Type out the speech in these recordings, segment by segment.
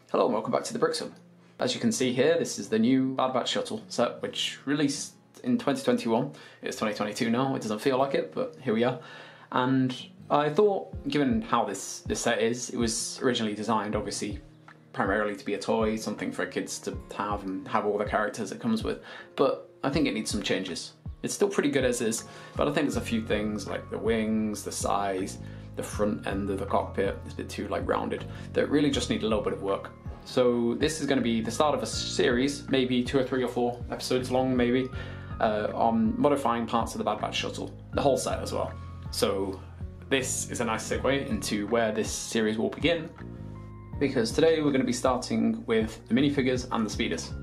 Hello and welcome back to the Bricks Hub. As you can see here, this is the new Bad Batch Shuttle set, which released in 2021. It's 2022 now, it doesn't feel like it, but here we are. And I thought, given how this set is, it was originally designed, obviously, primarily to be a toy, something for kids to have and have all the characters it comes with, but I think it needs some changes. It's still pretty good as is, but I think there's a few things like the wings, the size, the front end of the cockpit is a bit too rounded, that really just need a little bit of work. So this is going to be the start of a series, maybe 2 or 3 or 4 episodes long maybe, on modifying parts of the Bad Batch Shuttle, the whole set as well. So this is a nice segue into where this series will begin, because today we're going to be starting with the minifigures and the speeders.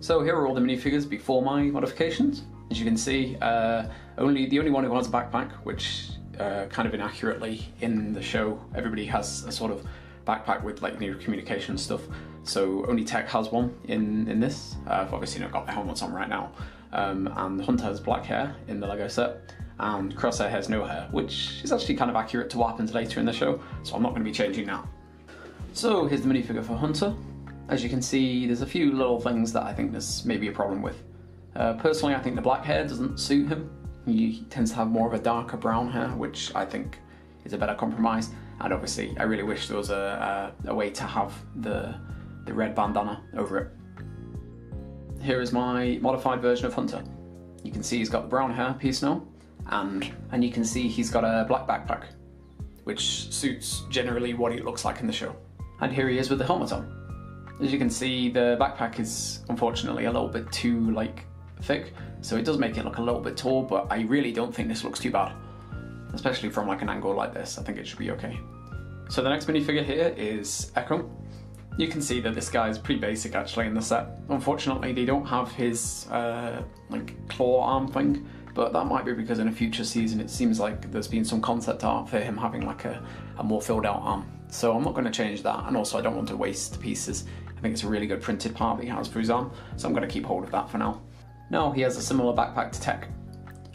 So here are all the minifigures before my modifications. As you can see, the only one who has a backpack, which kind of inaccurately in the show, everybody has a sort of backpack with new communication stuff. So only Tech has one in this. I've obviously not got the helmets on right now. And Hunter has black hair in the Lego set, and Crosshair has no hair, which is actually kind of accurate to what happens later in the show, so I'm not going to be changing now. So here's the minifigure for Hunter. As you can see, there's a few little things that I think there's maybe a problem with. Personally, I think the black hair doesn't suit him. He tends to have more of a darker brown hair, which I think is a better compromise. And obviously, I really wish there was a way to have the red bandana over it. Here is my modified version of Hunter. You can see he's got the brown hair piece now, and you can see he's got a black backpack, which suits generally what he looks like in the show. And here he is with the helmet on. As you can see, the backpack is unfortunately a little bit too thick, so it does make it look a little bit tall, but I really don't think this looks too bad, especially from an angle like this. I think it should be okay. So the next minifigure here is Echo. You can see that this guy is pretty basic actually in the set. Unfortunately, they don't have his claw arm thing, but that might be because in a future season it seems like there's been some concept art for him having a more filled out arm. So I'm not going to change that, and also I don't want to waste pieces. I think it's a really good printed part that he has for his arm, so I'm going to keep hold of that for now. Now he has a similar backpack to Tech.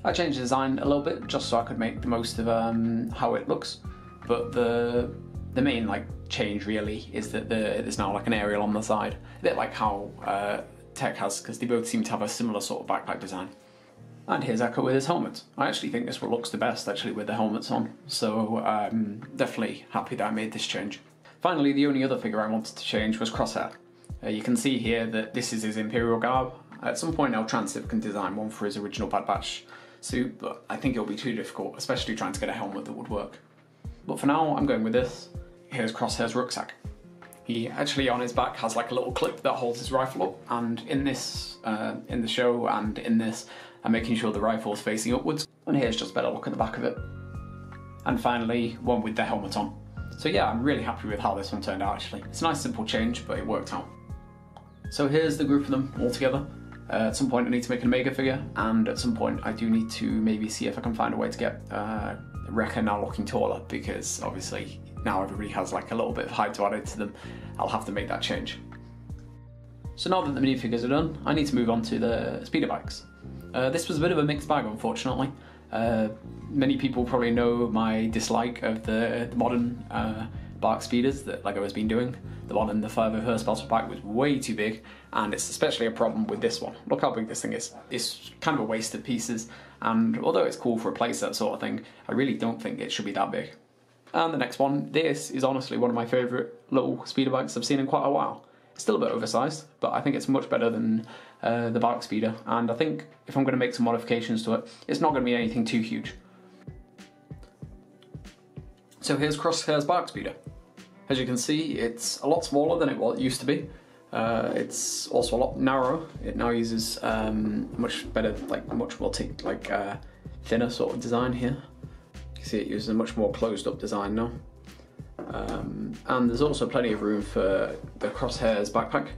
I changed the design a little bit just so I could make the most of how it looks, but the main change really is that there's now an aerial on the side, a bit like how Tech has, because they both seem to have a similar sort of backpack design. And here's Echo with his helmet. I actually think this one looks the best actually with the helmets on, so I'm definitely happy that I made this change. Finally, the only other figure I wanted to change was Crosshair. You can see here that this is his Imperial garb. At some point Transiv can design one for his original Bad Batch suit, but I think it'll be too difficult, especially trying to get a helmet that would work. But for now, I'm going with this. Here's Crosshair's rucksack. He actually on his back has a little clip that holds his rifle up, and in this, in the show and in this, I'm making sure the rifle's facing upwards, and here's just a better look at the back of it. And finally, one with the helmet on. So yeah, I'm really happy with how this one turned out actually. It's a nice simple change, but it worked out. So here's the group of them all together. At some point I need to make an Omega figure, and at some point I do need to maybe see if I can find a way to get Wrecker now looking taller, because obviously now everybody has a little bit of height to add to them. I'll have to make that change. So now that the minifigures are done, I need to move on to the speeder bikes. This was a bit of a mixed bag, unfortunately. Many people probably know my dislike of the modern BARC speeders that LEGO has been doing. The one in the 501st Battle Pack was way too big, and it's especially a problem with this one. Look how big this thing is. It's kind of a waste of pieces, and although it's cool for a playset sort of thing, I really don't think it should be that big. And the next one, this is honestly one of my favourite little speeder bikes I've seen in quite a while. It's still a bit oversized, but I think it's much better than the BARC speeder, and I think if I'm going to make some modifications to it, it's not going to be anything too huge. So here's Crosshair's BARC speeder. As you can see, it's a lot smaller than it used to be. It's also a lot narrower. It now uses much better, much more thinner sort of design here. You can see it uses a much more closed up design now. And there's also plenty of room for the Crosshair's backpack.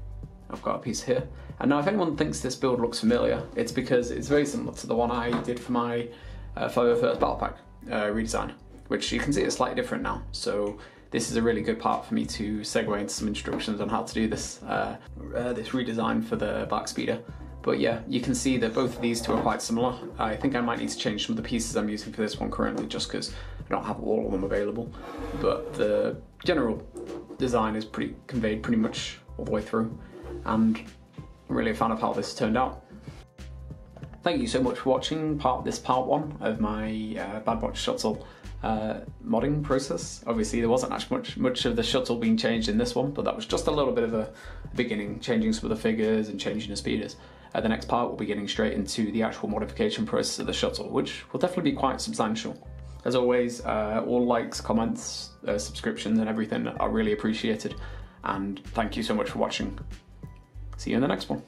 I've got a piece here. And now if anyone thinks this build looks familiar, it's because it's very similar to the one I did for my 501st Battle Pack redesign, which you can see is slightly different now. So this is a really good part for me to segue into some instructions on how to do this this redesign for the BARC speeder, But yeah, you can see that both of these two are quite similar. I think I might need to change some of the pieces I'm using for this one currently, just because I don't have all of them available. But the general design is conveyed pretty much all the way through, and I'm really a fan of how this turned out. Thank you so much for watching this part one of my BARC Shuttle modding process. Obviously there wasn't actually much of the shuttle being changed in this one, but that was just a little bit of a beginning, changing some of the figures and changing the speeders. The next part will be getting straight into the actual modification process of the shuttle, which will definitely be quite substantial. As always, all likes, comments, subscriptions and everything are really appreciated, and thank you so much for watching. See you in the next one.